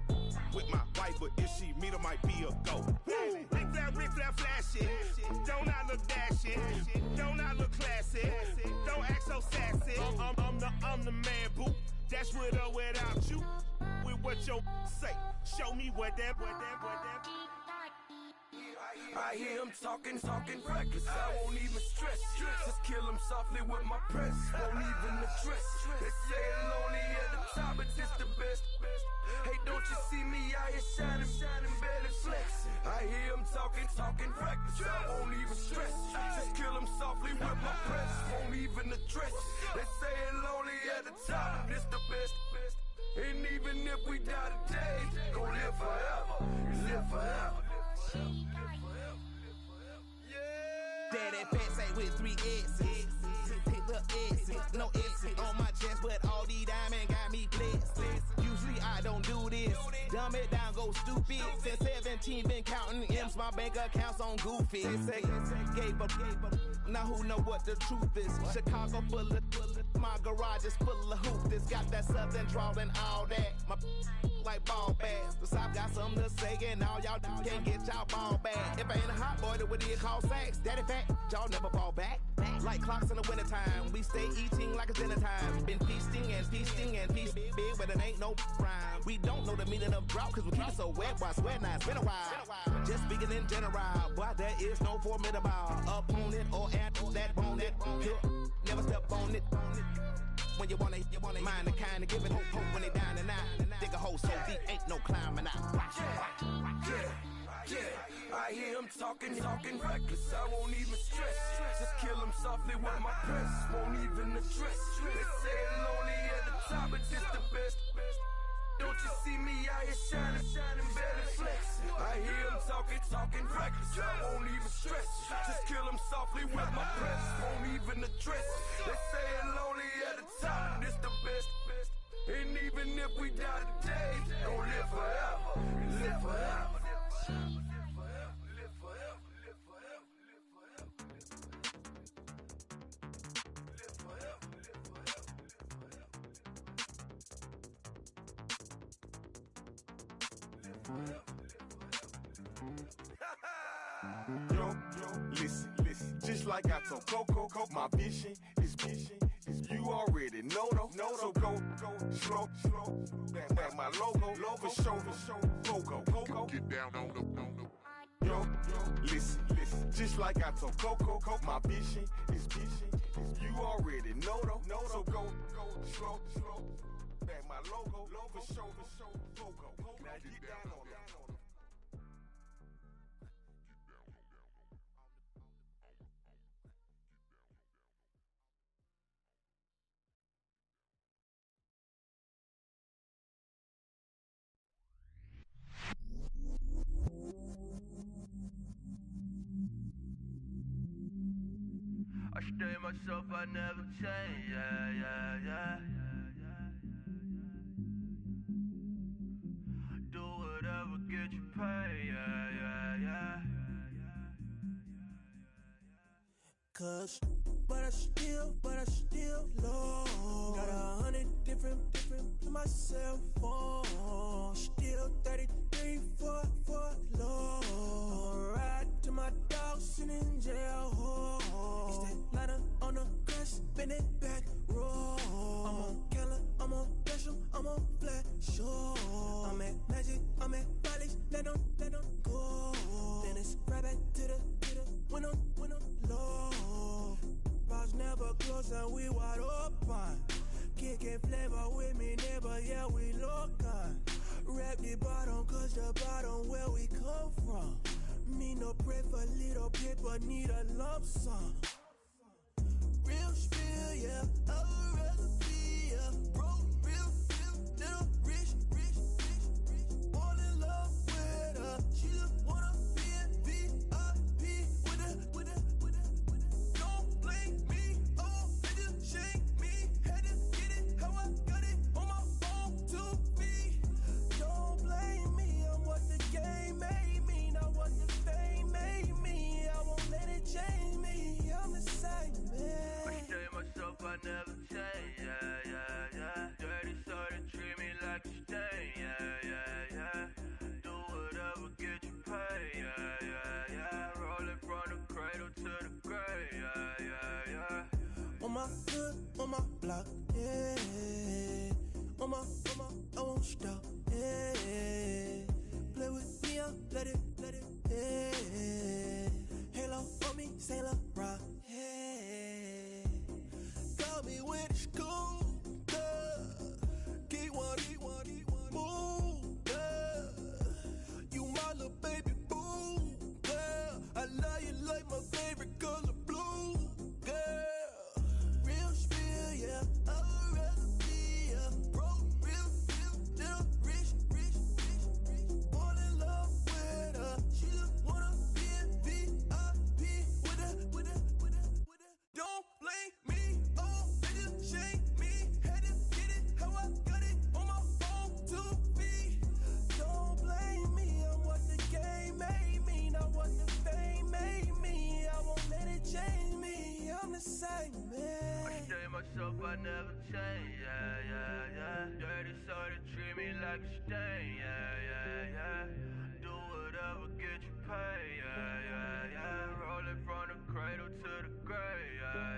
with my wife, but if she meet her, might be a go. Rick flat flashing. Don't I look dashing? Don't I look classy? Don't act so sassy. I'm the man, boo. Dash with or without you. With what your say. Show me what that. I hear him talking reckless. I won't even stress. Just kill him softly with my press. Won't even address. They say it's lonely at the top, but this the best. Hey, don't you see me out here shining, barely flexing? I hear him talking reckless. I won't even stress. Just kill him softly with my press. Won't even address. They say it's lonely at the top, but this the best. And even if we die today, gon' live forever. Live forever. Daddy pet say with 3 X's. Pick the X's, no X's on my chest, but all these diamonds got me blessed. Usually I don't do this. Dumb it down, go stupid. Since 17 been counting M's, my bank accounts on goofy. Say gave up. Now who know what the truth is? Chicago full of my garage is full of hoopers. Got that southern drawl and all that. My like ball bags. The South got something to say, and all y'all can't get y'all ball back. If I ain't a hot boy, then what do you call sacks? Daddy fat, y'all never fall back. Like clocks in the wintertime, we stay eating like it's dinner time. Been feasting and feast big, but it ain't no rhyme. We don't know the meaning of drought, cause we keep it so wet. Why swear now, it's been a while. Just speaking in general, boy, there is no formidable opponent or at that bone. Never step on it. When you wanna mind the kind of give it hope when they down and out. Dig a hole so deep, ain't no climbing out. Yeah, I hear him talking reckless. I won't even stress. Just kill him softly with my press. Won't even address. They say it's lonely at the top, but this the best. Don't you see me out here shining, barely flexing? I hear him talking reckless. I won't even stress. Just kill him softly with my press. Won't even address. They say it's lonely at the top, this the best. And even if we die today, don't live forever. Live forever. Yo, listen, just like I told Coco, my vision is you already know though. So go slow, back my logo, for show, Coco, get down on the. Yo, listen, just like I told Coco, my vision is you already know though. So go slow, back my logo, for show, Coco, now get down on stay myself, I never change, yeah. Do whatever, get you paid, yeah. Cause, but I still low. Got 100 different in my cell phone. Still 33 for low. Ride to my dog sitting in jail. It's that ladder on the grass, bend it back, roll. I'm on Keller, I'm on Besham, I'm on Flat Shore. I'm at Magic, I'm at Valleys, let them go. Then it's right back to the window low. Bars never close and we wide open. Kicking flavor with me, neighbor, yeah, we local. Rap the bottom, cause the bottom where we come from. Me no pray for little paper, need a lump sum. Real spill, yeah, I would rather be, yeah. Broke, real, little rich. All in love with her, she just wanna be a VIP with her. Don't blame me, oh, they just shake me. Had to get it, how I got it on my phone to be. Don't blame me, I'm what the game made me, not what the fame made me. I won't let it change me, I'm the same man. I stay myself, I never change, yeah. Dirty soda, treat me like a stain, yeah. Do whatever, get you paid, yeah. Rolling from the cradle to the grave, yeah. On my hood, on my block, yeah. On my, I won't stop, yeah. Play with me, I'll let it, yeah. Halo on me, Sailor Rock, yeah. Got me with the school, Keep one, move, you my little baby boo, girl. I love you like my favorite color blue, girl. Real spill, yeah, I would rather be, yeah. Broke, real, little rich. All in love with her, she just wanna be a VIP with her. Don't blame me, oh, they just shake me. Had to get it, how I got it on my phone to be. Don't blame me, I'm what the game made me, not what the fame made me. I won't let it change me, I'm the same man. I stay myself, I never change, yeah. Dirty soda, treat me like a stain, yeah. Do whatever, get you paid, yeah. Rolling from the cradle to the grave, yeah.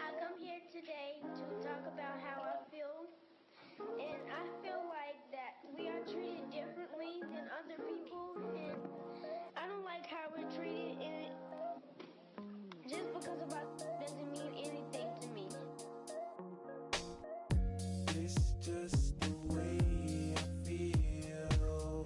I come here today to talk about how I feel, and I feel like that we are treated differently than other people, and I don't like how we're treated, and just because of us doesn't mean anything to me. It's just the way I feel.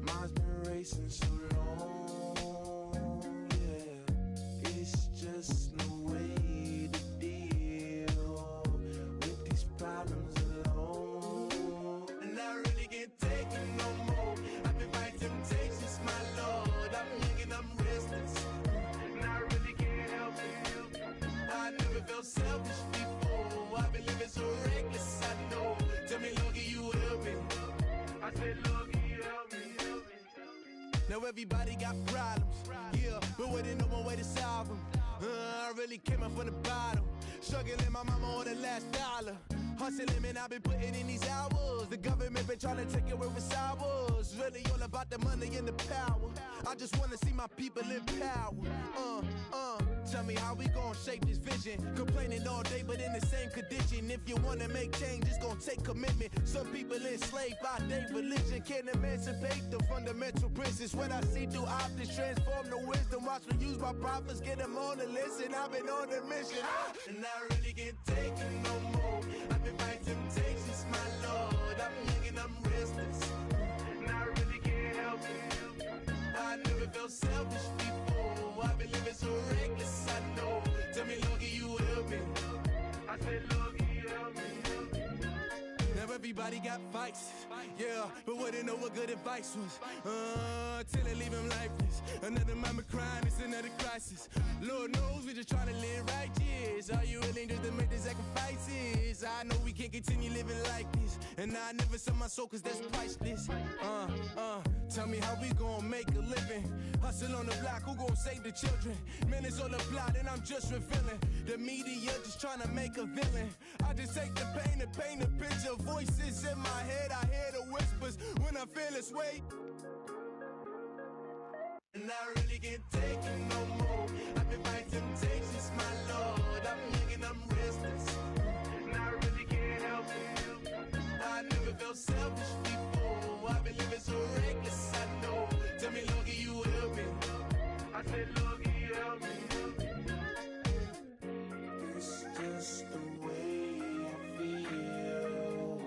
Mine's been racing so long, yeah. It's just no way to deal with these problems alone. And I really can't take it no more. I've been fighting temptations, my Lord. I'm young and I'm restless, and I really can't help it. I never felt selfish before. I've been living so reckless, I know. Tell me, Lord, can you help me? I said, Lord, can you help me? Now everybody got problems, yeah, but waiting no one way to solve them. I really came up from the bottom, struggling my mama on the last dollar. Hustling, man, I've been putting in these hours. The government been trying to take away with sours. Really all about the money and the power. I just wanna see my people in power. Tell me how we gon' shape this vision. Complaining all day, but in the same condition. If you wanna make change, it's gon' take commitment. Some people enslaved by their religion can't emancipate the fundamental principles. What I see through optics transform the wisdom. Watch me use my prophets, get them on the list, and I've been on the mission. And I really can't take it no more. I've been fighting temptations, my Lord. I'm young and I'm restless, and I really can't help it. I never felt selfish before. I've been living so reckless, I know. Tell me, Lord, can you help me? Everybody got fights, yeah, but wouldn't know what good advice was. Till they leave him lifeless. Another mama crying, it's another crisis. Lord knows we just trying to live righteous. Are you willing just to make the sacrifices? I know we can't continue living like this, and I never sell my soul cause that's priceless. Tell me how we gon' make a living. Hustle on the block, who gon' save the children? Minutes on the plot and I'm just revealing. The media just trying to make a villain. I just take the pain and paint a picture. Voices in my head, I hear the whispers when I feel this way. And I really can't take it no more. I've been fighting temptations, my Lord. I'm young and I'm restless, and I really can't help it. I never felt selfish before. I've been living so reckless, I know. Tell me, Lord, can you help me? I said, Lord, can you help me? It's just the way I feel.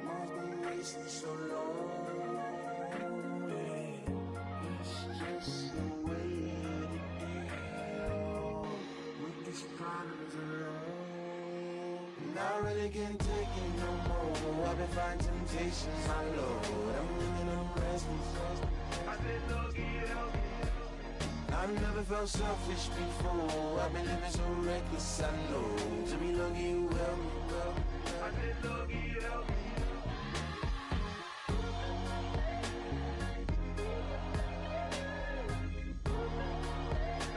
Mom's been wasting so long. It's just the way to deal with these problems alone. And I really can't take it no more. I've been fighting temptations, my Lord. I'm living on restless. I said, Lord, can you help me? I've never felt selfish before. I've been living so reckless, I know. To be lucky you help me, girl. I said, Lord, can you help me?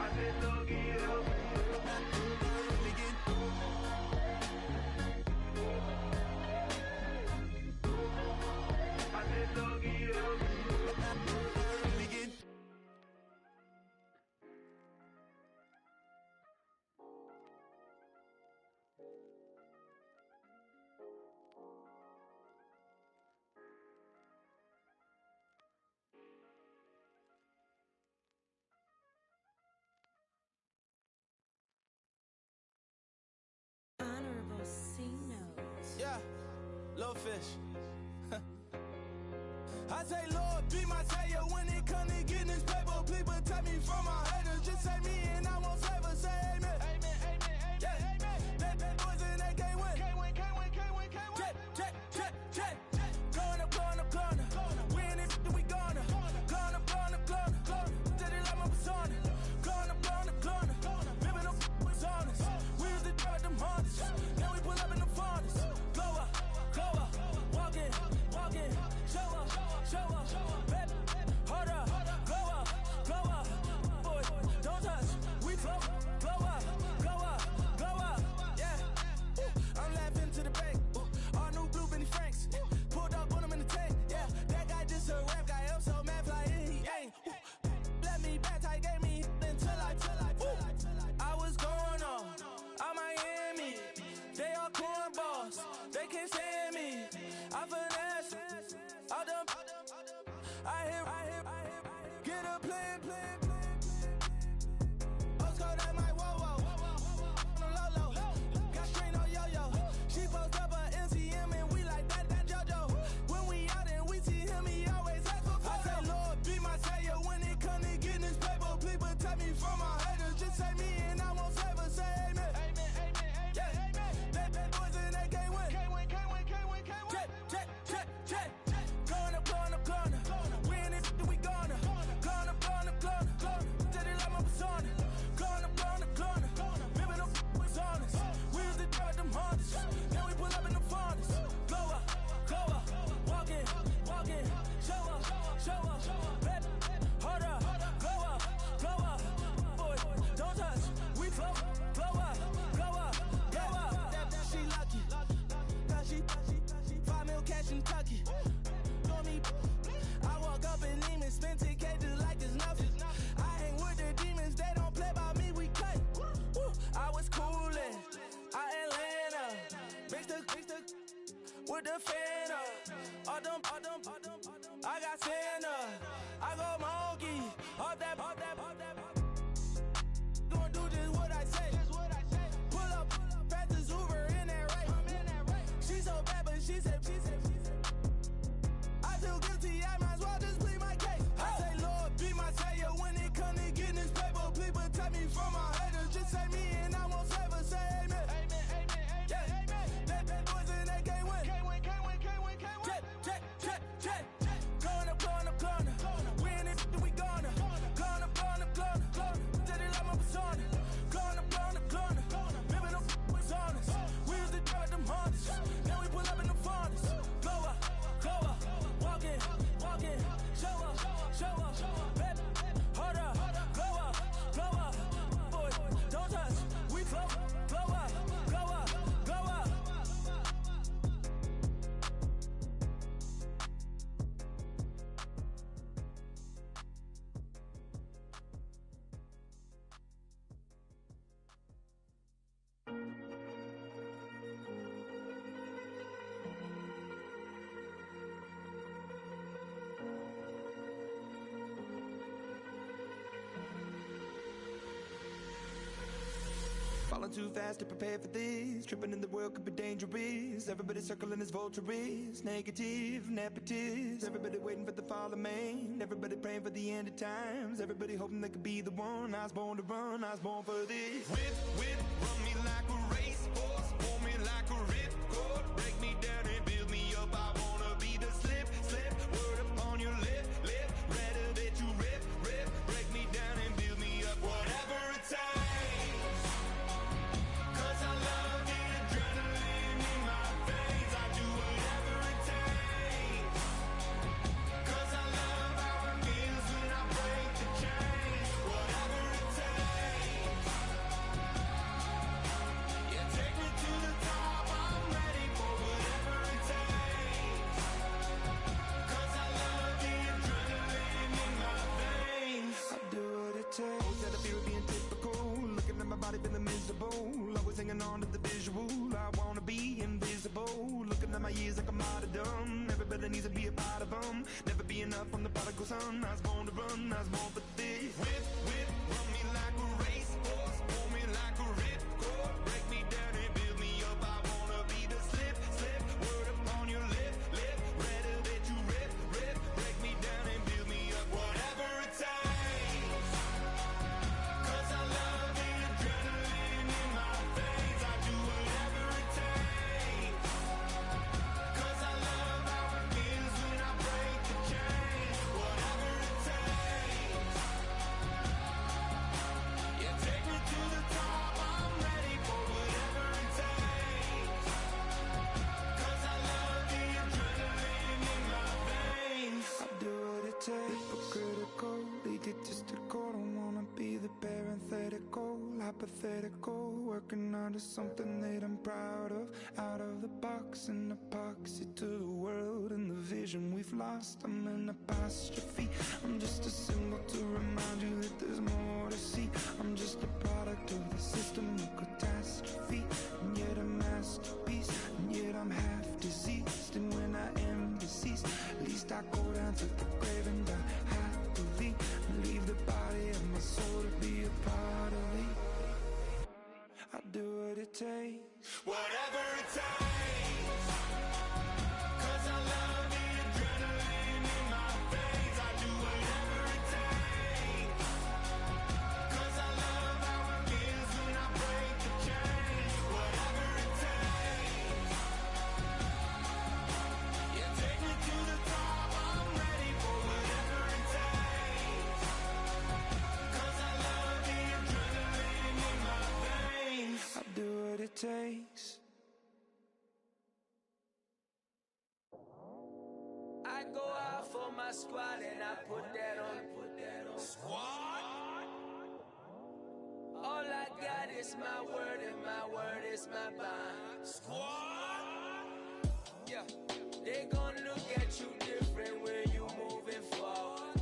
I said, Lord, can you help me? I said, Lord, can you help me? Honorable C notes. Yeah, little fish. I say, Lord, be my savior when it comes to getting this paper. Please protect me from my haters. Just say me and I won't favor. Say amen. Amen, amen, amen, yeah. Amen. That boys and they can't win. Can't win, can't win, can't win, can't win. Check, check, check, check. Going up, going up, going up. Win it, we gonna. Going up, going up, going up. Did it like my persona. Going up, going up, going up. Remember them was honest. We was the drug them hardest. Now we pull up in the furnace. Glow up, walk in, show up, baby, hold up, glow up, boy, don't touch, we flow, glow up, yeah. I'm laughing to the bank, all new blue Benny Franks, pulled up on him in the tank, yeah. That guy just a rap guy, I'm so mad flying, he ain't. Let me back, I gave me until I was going on Miami. They all cornballs, they can't stand me. I finesse, all them. I hear, get a plan. Postcode at my whoa. On the low. Got strain on yo-yo. She post up a NCM and we like that JoJo. When we out and we see him, he always ask for photo. I say, Lord, be my savior when it comes to getting this paper. Please protect me from my haters. Just say me and I won't favor. Say amen. Amen, amen, yeah. Amen. That boys and they can't win. Can't win. Check. Going up. Win it, we gonna. Gonna. Did it like my persona. Gonna. Remember them was honest. We was the drug them hardest. Now we pull up in the furnace. Glow up, walk in, show up, baby, hold up, glow up, boy, don't touch, we flow, glow up, she lucky, cause she 5 mil cash in Tucky. I walk up in demons, spend 10K just like it's nothing. I hang with the demons, they don't play by me, we cut. I was coolin', Atlanta, mixed with the Fanta. All them, I got Santa, I go monkey, all that. Gonna do just what I say. Pull up, past the Uber in that race. She so bad, but she said. I feel guilty, I might as well just plead my case. I say, Lord, be my savior when it comes to getting this paper. Please protect me from my haters. Just say me and I won't favor. Say amen. Amen, yeah. That boys and they can't win. Can't win. run too fast to prepare for this. Tripping in the world could be dangerous. Everybody circling as vultures. Negative, nepotist. Everybody waiting for the fall of man. Everybody praying for the end of times. Everybody hoping they could be the one. I was born to run, I was born for this. Whip, whip, run me like a racehorse. Pull me like a ripcord. Break me down and build me up. I wanna be the slip, slip. Word upon your lip, lip. Rather that you rip, rip. Break me down and build me up. Whatever it takes. 'Cause I love the adrenaline in my veins. I do whatever it takes. 'Cause I love how it feels when I break the chains. Whatever it takes. Yeah, take me to the top. I'm ready for whatever it takes. 'Cause I love the adrenaline in my veins. I do what it takes. Instead of fear of being typical, looking at my body feeling miserable. Always hanging on to the visual. I wanna be invisible. Looking at my years like a martyrdom. Everybody needs to be a part of them. Never be enough from the prodigal son. I was born to run, I was born for this. Whip, whip, run me like a racehorse. Pull me like a ripcord. Break me down and build me up. I wanna be the slip, slip. Word upon your lip, lip. Rather that you rip, rip. Break me down and build me up. Whatever it takes. 'Cause I love the adrenaline in my veins. I do whatever it takes. 'Cause I love how it feels when I break the chains. Whatever it takes. Yeah, take me to the top. I'm ready for whatever it takes. 'Cause I love the adrenaline in my veins. I do what it takes. Hypocritical, egotistical. Don't wanna be the parenthetical, hypothetical. Working under something that I'm proud of. Out of the box, an epoxy to the world and the vision we've lost. I'm an apostrophe. I'm just a symbol to remind you that there's more to see. I'm just a product of the system of catastrophe. And yet a masterpiece. And yet I'm half diseased. And when I am deceased, at least I go down to the grave and die happily. And leave the body of my soul to be a part of me. I do what it takes. Whatever it takes. 'Cause I love the adrenaline in my veins. I do whatever it takes. 'Cause I love how it feels when I break the chains. Whatever it takes. Yeah, take me to the top. I'm ready for whatever it takes. 'Cause I love the adrenaline in my veins. I do what it takes. I go out for my squad and I put that on. Squad. All I got is my word and my word is my bond. Squad. Yeah, they gon' look at you different when you moving forward.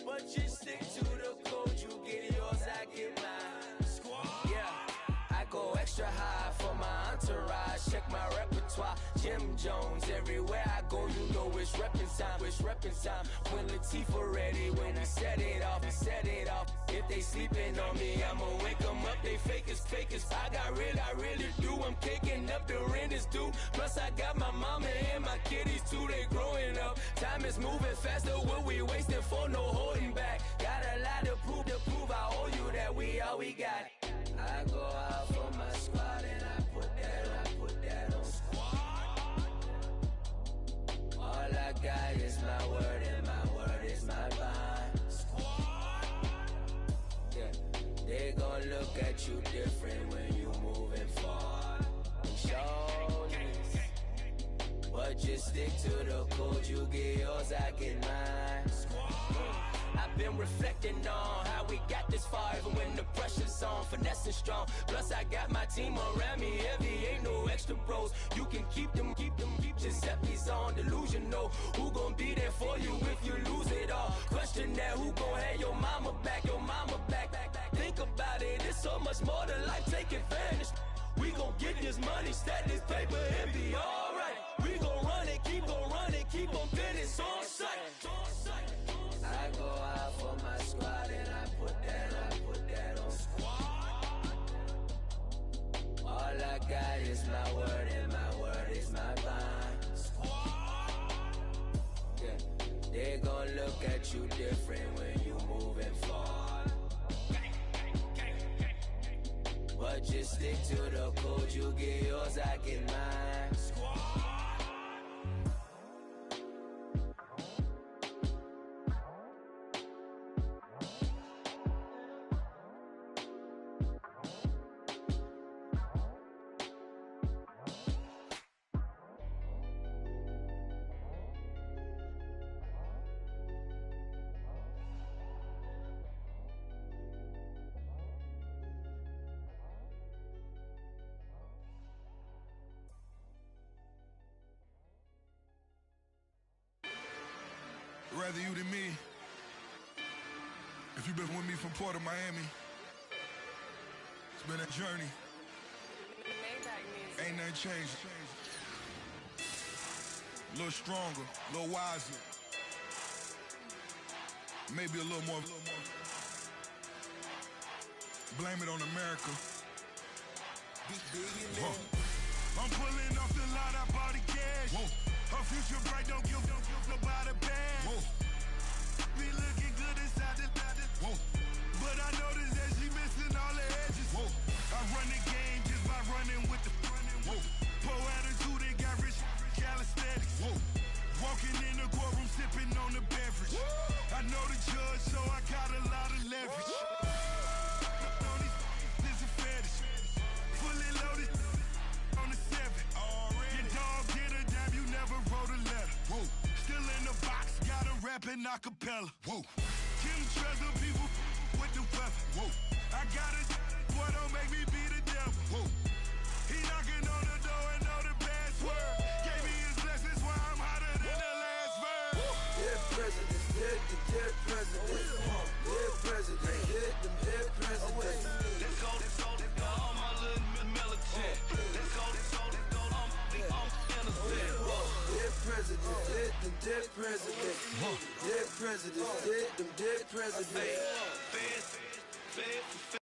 But you stick to the code, you get yours, I get mine. Squad. Yeah, I go extra high for my entourage. Check my repertoire, Jim Jones. Everywhere I go, you know it's reppin' time. It's reppin' time. When Latifah ready, when he set it off, he set it off. If they sleeping on me, I'ma wake them up. They fakers, fakers. I really do. I'm caking up, the rent is due. Plus I got my mama and my kiddies too. They growing up. Time is moving faster. What we wasting for? No holding back. Got a lot to prove. I owe you that we all we got. I go out for my squad and I put that on. Squad. All I got is my word and my word is my bond. Squad. Yeah, they gon' look at you different when you moving forward. Shoulders, but just stick to the code. You get yours, I get mine. I've been reflecting on how we got this far, even when the pressure's on, finessing strong. Plus I got my team around me heavy, ain't no extra bros. You can keep them. Giuseppe's on delusional. Who gon' be there for you if you lose it all? Question that, who gon' have your mama back? Think about it, it's so much more to life, take advantage. We gon' get this money, stack this paper and be alright. We gon' run it, keep on fitting on sight. I go out for my squad and I put that on. God is my word and my word is my bond. Yeah, they gon' look at you different when you moving forward. But just stick to the code, you get yours, I get mine. Rather you than me. If you've been with me from Port of Miami, it's been a journey. Ain't nothing changed. A little stronger, a little wiser. Maybe a little more. Blame it on America. I'm pulling off the line, I bought the cash. Whoa. Her future bright, don't give nobody bad. Whoa. Be looking good inside the whoa. But I noticed that she missing all the edges. Whoa. I run the game just by running with the whoa. Poor attitude, they got rich calisthenics. Whoa. Walking in the courtroom, sipping on the beverage. Whoa. I know the judge, so I got a lot of leverage. This a fetish. Fully loaded on the 7. Your dog get a dime, you never wrote a letter. Whoa. Still in the box, got a rapping acapella. Whoa. Kim treasure people with the weapon. Whoa. I got it, boy, don't make me be the devil. Whoa. He knocking on the door and know the password. Gave me his blessings while I'm hotter than the last verse. Dead presidents, dead presidents. Dead presidents, dead presidents. Let's go, all my little militant. Let's go, I'm innocent. Dead presidents, dead presidents. Dead presidents, dead presidents. Feds,